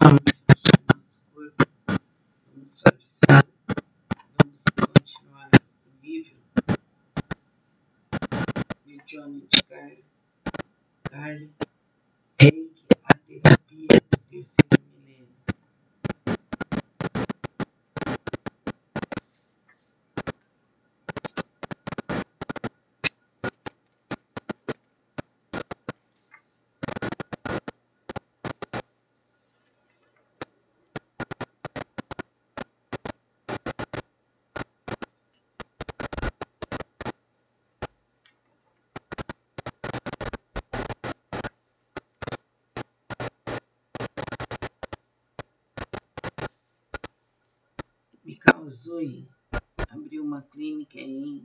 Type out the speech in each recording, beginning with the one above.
Vamos relaxar nosso corpo, vamos suavizar, vamos continuar o nível de Johnny de Carly, Reiki, a terapia do terceiro milênio. Mikao Usui abriu uma clínica em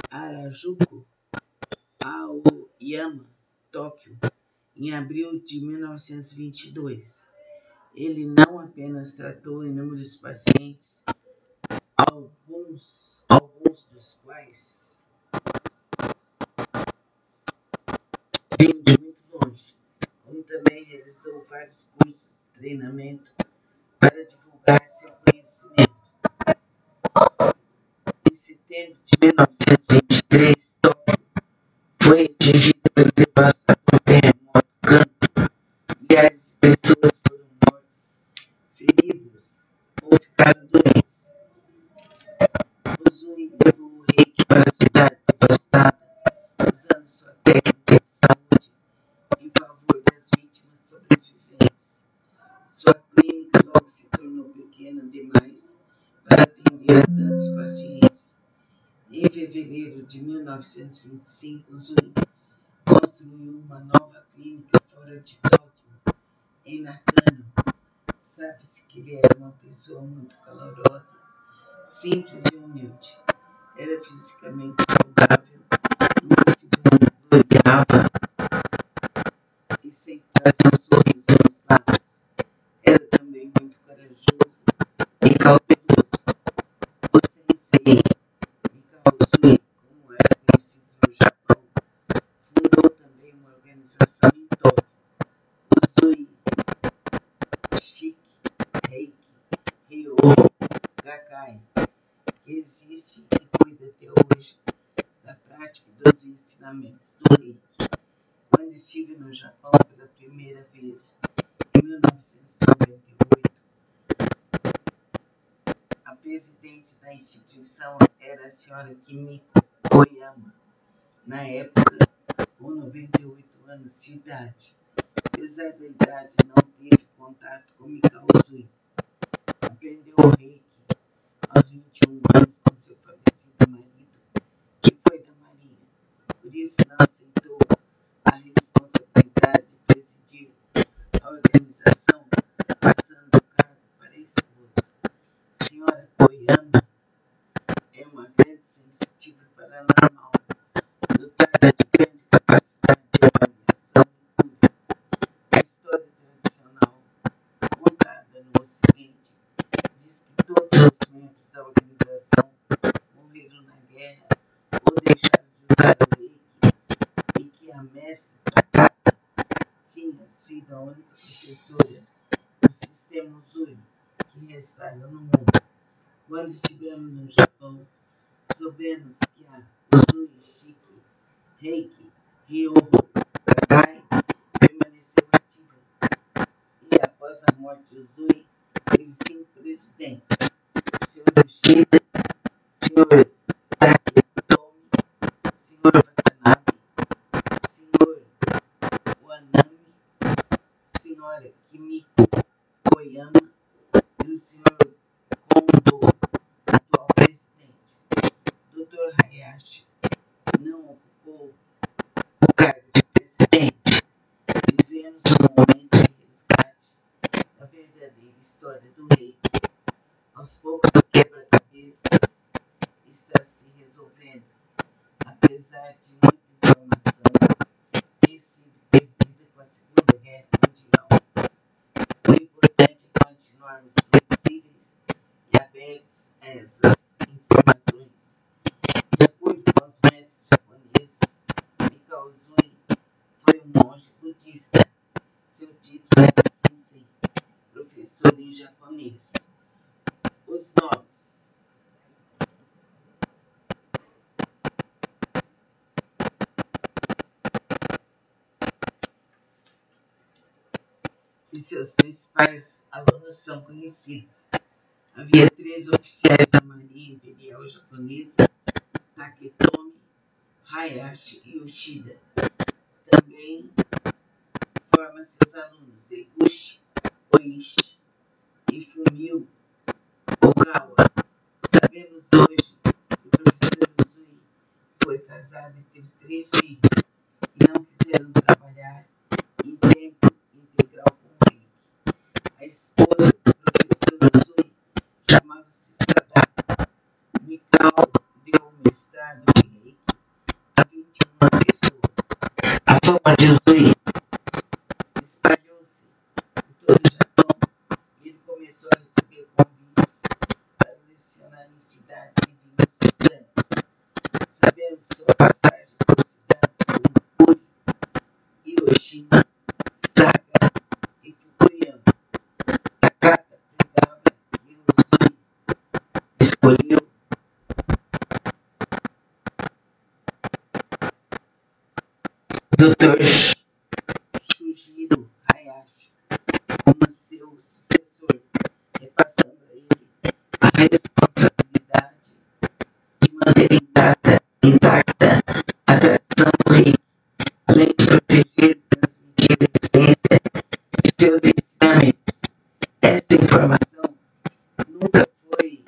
Harajuku, Aoyama, Tóquio, em abril de 1922. Ele não apenas tratou inúmeros pacientes, alguns dos quais vinham de muito longe, como também realizou vários cursos de treinamento para divulgar seu conhecimento. Em setembro de 1923, Tóquio foi atingida pelo devastador terremoto Kanto. Milhares de pessoas foram mortas, feridas ou ficaram doentes. Usui levou o reiki para a cidade devastada, usando sua técnica de saúde em favor das vítimas sobreviventes. Sua clínica logo se tornou pequena demais para atender a tantos pacientes. Em fevereiro de 1925, Usui construiu uma nova clínica fora de Tóquio, em Nakano. Sabe-se que ele era uma pessoa muito calorosa, simples e humilde. Era fisicamente saudável, nunca se vangloriava e sempre trazia um sorriso nos lábios. Era também muito corajoso e cauteloso. O sensei Mikao Usui, como era conhecido no Japão, fundou também uma organização em Tóquio, Usui Shiki Reiki Ryo Gakkai, que existe e cuida até hoje da prática dos ensinamentos do Reiki. Quando estive no Japão pela primeira vez, em 1998, a presidente da instituição era a senhora Kimiko Koyama, na época com 98 anos de idade. Apesar da idade, não teve contato com Mikao Usui. Aprendeu o Reiki aos 21 anos com seu falecido marido, que foi da Marinha. Por isso não aceitou a responsabilidade de presidir a organização, passando o cargo para a esposa. A senhora Koyama é uma grande sensitiva paranormal, dotada de grande capacidade de avaliação e cura. A história tradicional contada no Ocidente diz que todos os membros da organização morreram na guerra ou deixaram de usar o Reiki, e que a mestra Takata tinha sido a única professora do sistema Usui que restava no mundo. Quando estivemos no Japão, soubemos que a Usui Shiki Reiki Ryo Gakkai permaneceu ativa, e após a morte de Usui, teve 5 presidentes: o Sr. Yoshida, Sr. Taketomi, Sr. Watanabe, Sr. Wanami, Sra. Kimiko Koyama e o Sr. Kondo, atual presidente. Dr. Hayashi não ocupou o cargo de presidente. Vivemos um momento de resgate da verdadeira história do Reiki. Aos poucos, o quebra-cabeças está se resolvendo, apesar de muita informação ter sido perdida com a Segunda Guerra Mundial. O importante é continuarmos flexíveis e abertos a essas informações. De acordo com os mestres japoneses, Mikao Usui foi um monge budista. Seu título é japonês. Os nomes: e seus principais alunos são conhecidos. Havia 3 oficiais da Marinha Imperial Japonesa: Taketomi, Hayashi e Yoshida. Também forma seus alunos Eguchi, Oishi e Fumio Ogawa. Sabemos hoje que o professor Uzui foi casado e teve 3 filhos que não quiseram trabalhar em tempo integral com ele. A esposa do professor Uzui chamava-se Sadako. Mikao deu um mestrado em Reiki a 21 pessoas. A fama de Uzui espalhou-se por todo o Japão e ele começou a receber convites para lecionar em cidades e vilas distantes. Sabemos sua passagem por cidades como Puri, Hiroshima, Saga e Fukuyama. Takata pregava que Uzui escolheu Dr. Shujiro Hayashi como seu sucessor, repassando a ele a responsabilidade de manter intacta a tradição do rei, além de proteger e transmitir a essência de seus ensinamentos. Essa informação nunca foi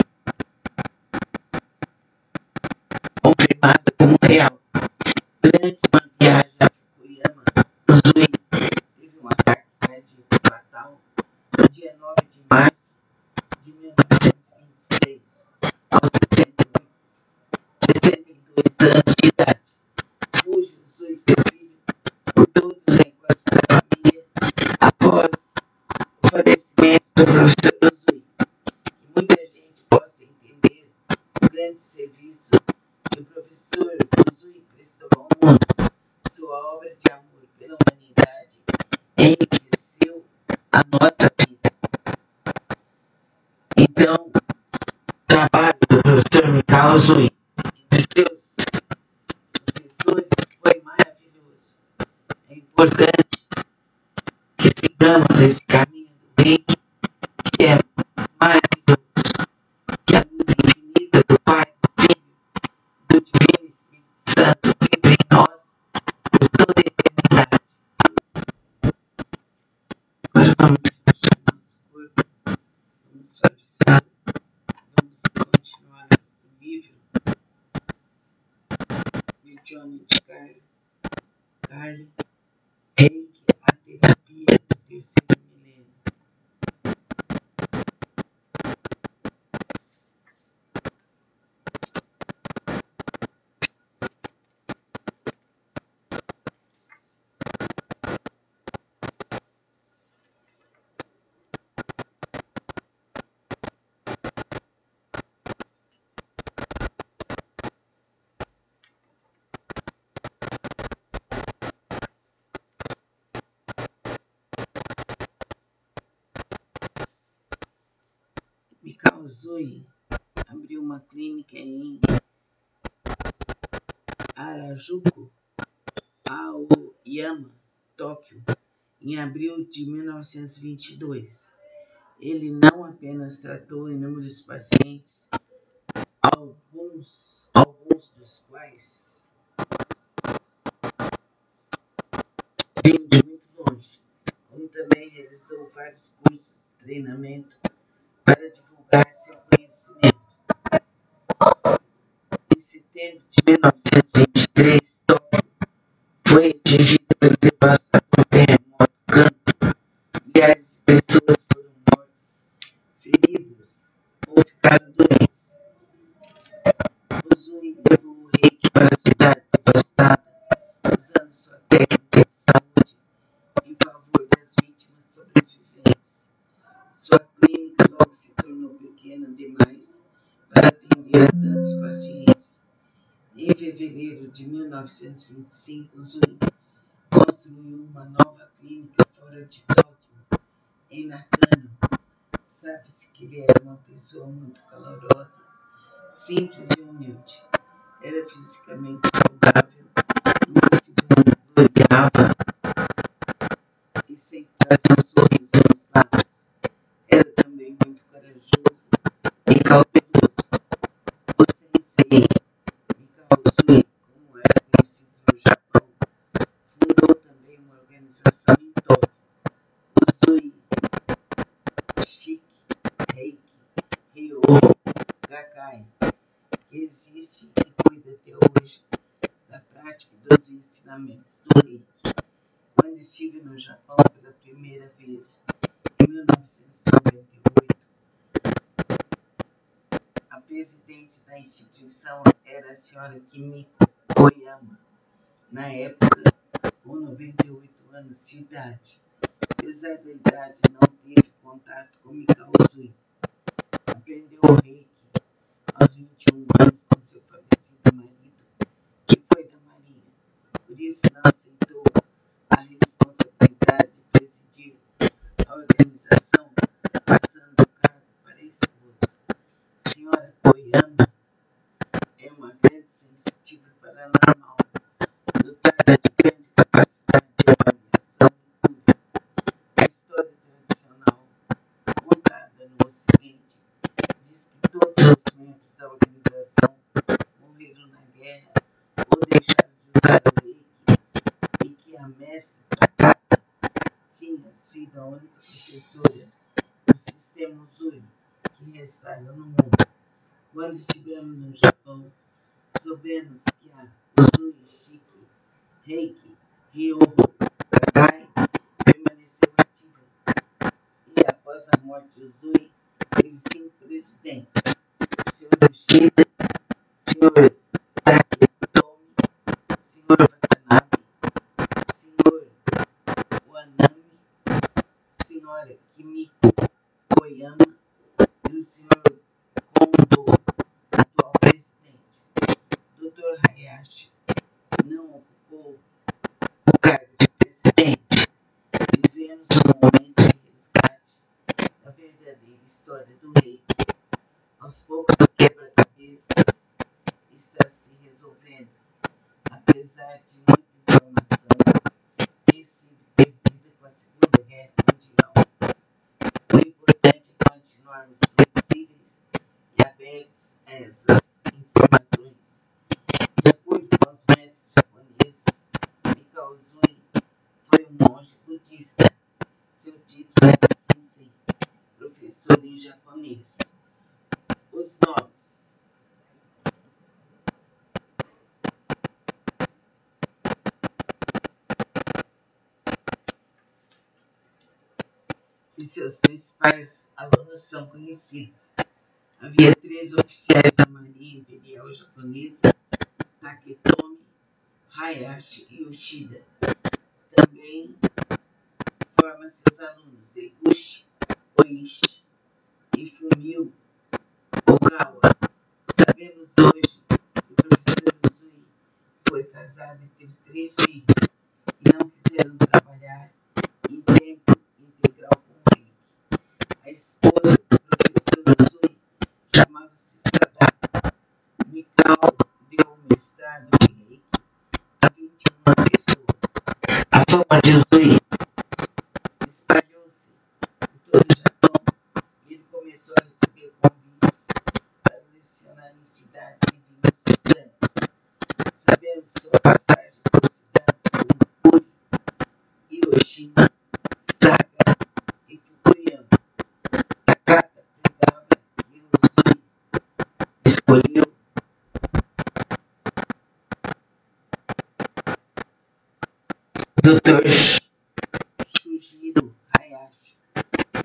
confirmada como real. Durante uma viagem a Fukuyama, Uzui teve um ataque cardíaco fatal no dia 9 de março de 1926, aos 62 anos de idade. Hoje, Uzui e seu filho, por todos os negócios da família, após o falecimento do professor Uzui, que muita gente possa entender o grande serviço que o professor Uzui prestou ao mundo. Sua obra de amor pela humanidade enriqueceu a nossa vida. Então, o trabalho do professor Mikao Uzui e de seus sucessores foi maravilhoso. É importante que sigamos esse caminho do reiki, que é maravilhoso, que a luz infinita do Pai, do Filho, do Divino Espírito Santo vive em nós por toda a eternidade. Agora vamos relaxar nosso corpo, vamos suavizar, vamos continuar o nível de Johnny de Carly, Reiki, a terapia do terceiro milênio. Mikao Uzui abriu uma clínica em Harajuku, Aoyama, Tóquio, em abril de 1922. Ele não apenas tratou inúmeros pacientes, alguns dos quais vinham de muito longe, como também realizou vários cursos de treinamento para divulgar seu conhecimento. Em setembro de 1923, Tóquio foi atingida pelo devastador terremoto Kanto. Milhares de pessoas foram mortas, feridas ou ficaram doentes. Uzui levou o reiki para a cidade devastada, usando sua técnica de saúde em favor das vítimas sobreviventes. Sua clínica logo se tornou pequena demais para atender a tantos pacientes. Em fevereiro de 1925, Uzui construiu uma nova clínica fora de Tóquio, em Nakano, Sabe-se que ele era uma pessoa muito calorosa, simples e humilde. Era fisicamente saudável, nunca se vangloriava e sempre trazia um sorriso nos lábios. Era também muito corajoso e cauteloso. O sensei Mikao Usui, como era conhecido no Japão, fundou também uma organização em Tóquio, Usui Shiki Reiki Ryo Gakkai, que existe e cuida até hoje da prática dos ensinamentos do Reiki. Quando estive no Japão pela primeira vez, em 1998, a presidente da instituição era a senhora Kimiko Koyama, na época com 98 anos de idade. Apesar da idade, não teve contato com Mikao Usui. Aprendeu o Reiki aos 21 anos com seu falecido marido, que foi da Marinha. Por isso não aceitou a responsabilidade de presidir a organização, passando o cargo para a esposa. Senhora Koyama é uma grande sensitiva paranormal, dotada de grande capacidade de avaliação e cura. A história tradicional contada no Ocidente diz que todos os membros da organização morreram na guerra ou deixaram de usar o Reiki e que a mestra Takata tinha sido a única professora do sistema Usui que restava no mundo. Quando estivemos no Japão, soubemos que a Usui Shiki Reiki Ryo Gakkai permaneceu ativa e, após a morte de Usui, teve 5 presidentes: Sr. Yoshida, Sr. Taketomi, Sr. Watanabe, Sr. Wanami, Sra. Kimiko Koyama e o Sr. Kondo, atual presidente. Dr. Hayashi não ocupou o cargo de presidente. Vivemos um momento de resgate da verdadeira história do Reiki. Aos poucos, o quebra-cabeças está se resolvendo, apesar de muita informação ter sido perdida com a Segunda Guerra Mundial. O importante é continuarmos flexíveis e abertos a essas informações. De acordo com os mestres japoneses, Mikao Usui foi um monge budista. Seu título era Sensei, professor em japonês. Os nomes: e seus principais alunos são conhecidos. Havia 3 oficiais da Marinha Imperial Japonesa: Taketomi, Hayashi e Yoshida. Também forma seus alunos Eguchi Oishi e Fumio Ogawa. Sabemos hoje que o professor Usui foi casado e teve 3 filhos e não quiseram trabalhar em tempo integral com o Reiki. A esposa do professor Usui chamava-se Sadako. Mikao deu um mestrado de Reiki a 21 pessoas. A fama de Usui espalhou-se por todo o Japão e ele começou a receber convites para lecionar em cidades e vilas distantes. Sabemos sua passagem por cidades como Kuri, Hiroshima, Saga e Fukuyama. Takata pregava que Usui escolheu Dr. Shujiro Hayashi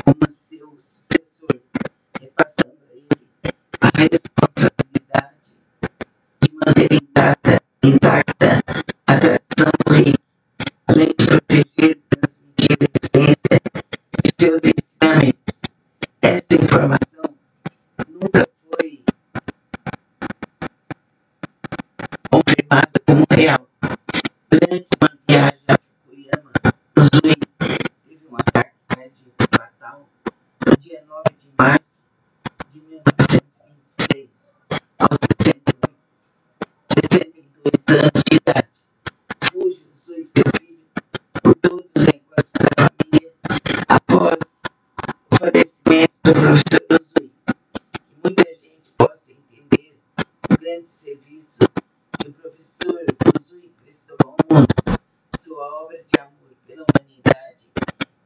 como seu sucessor, repassando a ele a responsabilidade de manter intacta a tradição do Reiki, além de proteger e transmitir a essência de seus ensinamentos. Essa informação nunca foi confirmada como real. Durante uma viagem a Fukuyama, Usui teve um ataque cardíaco fatal no dia 9 de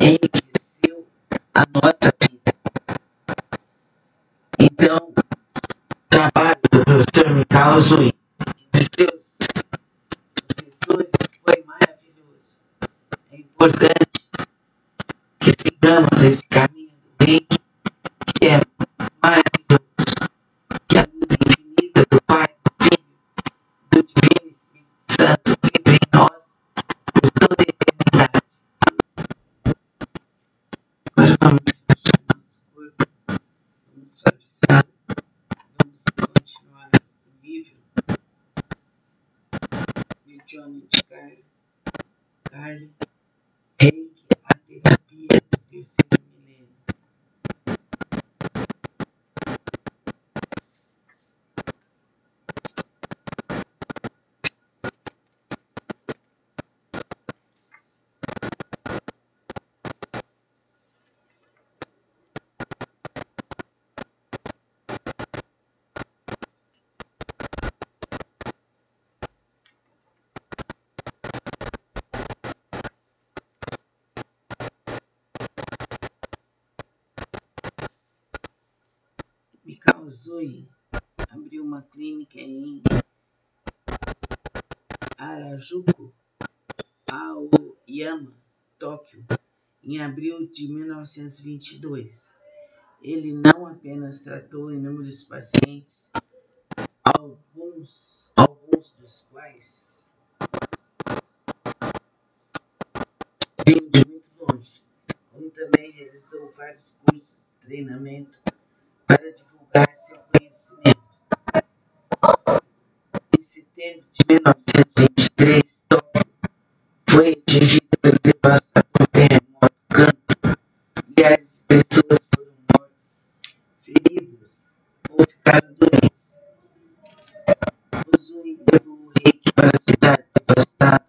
enriqueceu a nossa vida. Então, o trabalho do professor Mikao Usui e de seus sucessores foi maravilhoso. É importante que sigamos esse caminho do Reiki, que é maravilhoso, que a luz infinita do Pai, do Filho, do Divino Espírito Santo vive em nós por toda a eternidade. Agora vamos relaxar nosso corpo, vamos suavizar, vamos continuar o nível de Johnny de Carly, Reiki, a terapia do terceiro milênio. Mikao Usui abriu uma clínica em Harajuku, Aoyama, Tóquio, em abril de 1922. Ele não apenas tratou inúmeros pacientes, alguns dos quais vinham de muito longe, como também realizou vários cursos de treinamento para divulgar seu conhecimento. Em setembro de 1923, Tóquio foi atingida pelo devastador terremoto Kanto. Milhares de pessoas foram mortas, feridas ou ficaram doentes. Usui levou o Reiki para a cidade devastada,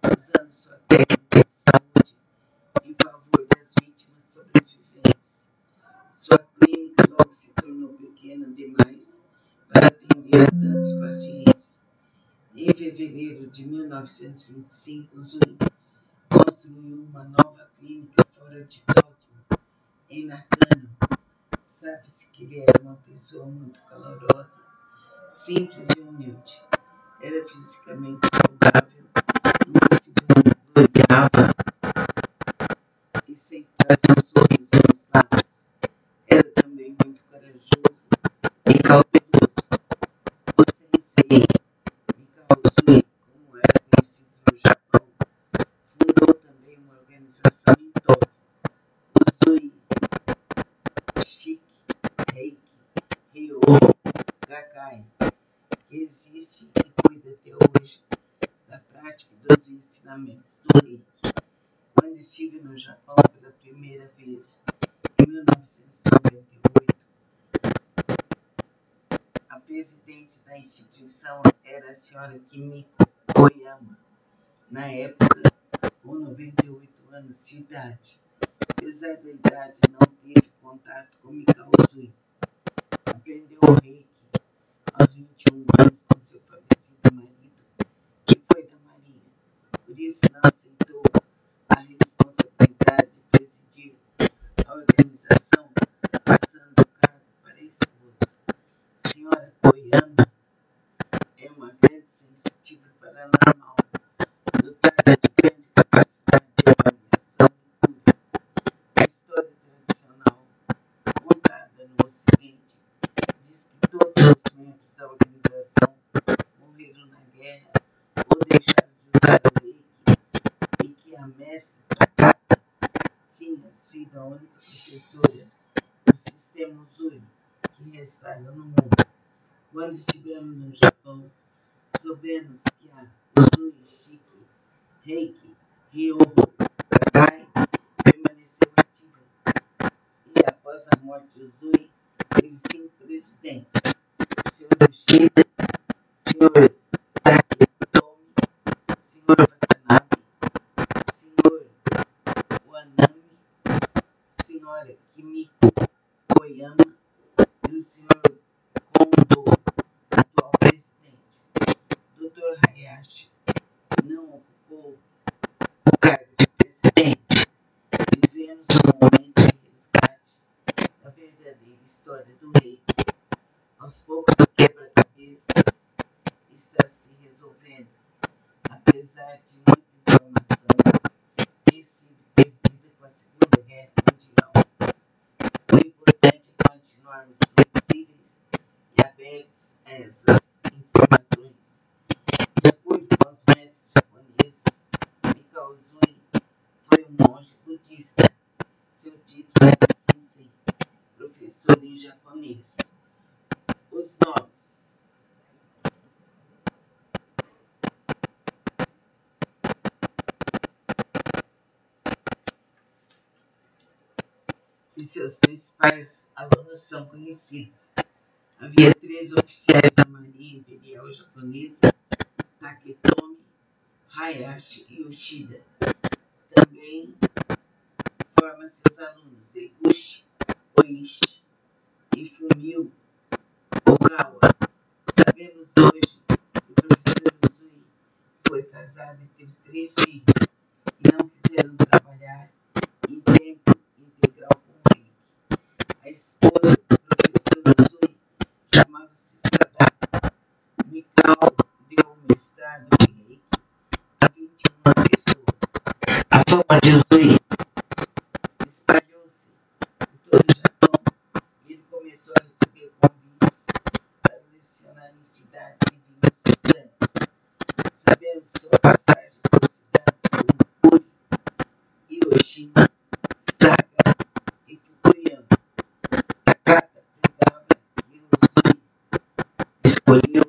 usando sua técnica de saúde em favor das vítimas sobreviventes. Sua clínica logo se tornou pequena demais para atender a tantos pacientes. Em fevereiro de 1925, Usui construiu uma nova clínica fora de Tóquio, em Nakano. Sabe-se que ele era uma pessoa muito calorosa, simples e humilde. Era fisicamente saudável, nunca se vangloriava e sempre trazia um sorriso nos lábios. Era também muito corajoso e cauteloso. O sensei Mikao Usui, como era conhecido no Japão, fundou também uma organização em Tóquio, Usui Shiki Reiki Ryo Gakkai, que existe e cuida até hoje da prática dos ensinamentos do Reiki. Quando estive no Japão pela primeira vez, em 1998, a presidente da instituição era a senhora Kimiko Koyama, na época com 98 anos de idade. Apesar da idade, não teve contato com Mikao Usui. Aprendeu o Reiki aos 21 anos com seu falecido marido, que foi da Marinha. Por isso não aceitou a responsabilidade de presidir a organização, passando o cargo para a esposa. Senhora Koyama é uma grande sensitiva paranormal, dotada de grande capacidade de avaliação e cura. A história tradicional contada no Ocidente diz que todos os membros da organização morreram na guerra ou deixaram de usar o Reiki e que a mestra Takata tinha sido a única professora do sistema Usui que restava no mundo. Quando estivemos no Japão, soubemos que a Usui Shiki Reiki Ryo Gakkai permaneceu ativa e, após a morte de Usui, teve 5 presidentes: Sr. Yoshida, Sr. Taketomi, Sr. Watanabe, Sr. Wanami, Sra. Kimiko Koyama e o Sr. Kondo, atual presidente. Dr. Hayashi não ocupou o cargo de presidente, vivendo história do rei. Aos poucos, o quebra-cabeças está se resolvendo, apesar de muita informação ter sido perdida com a Segunda Guerra Mundial. O importante é continuarmos flexíveis e abertos a essas informações. De acordo com os mestres japoneses, Mikao Usui foi um monge budista. Seu título era Sensei, professor em japonês. Os nomes. E seus principais alunos são conhecidos. Havia 3 oficiais da Marinha Imperial Japonesa: Taketomi, Hayashi e Yoshida. Também forma seus alunos Eguchi, Oishi e Fumio Ogawa. Sabemos hoje que o professor Usui foi casado e teve 3 filhos e não quiseram trabalhar em tempo integral com ele. A esposa do professor Usui chamava-se Sadako. Mikao deu um mestrado em Reiki a 21 pessoas. A fama de Usui espalhou-se por todo o Japão e ele começou a receber convites para lecionar em cidades e vilas distantes. Sabemos sua passagem por cidades como Puri, Hiroshima, Saga e Fukuyama. Takata pregava que Usui escolheu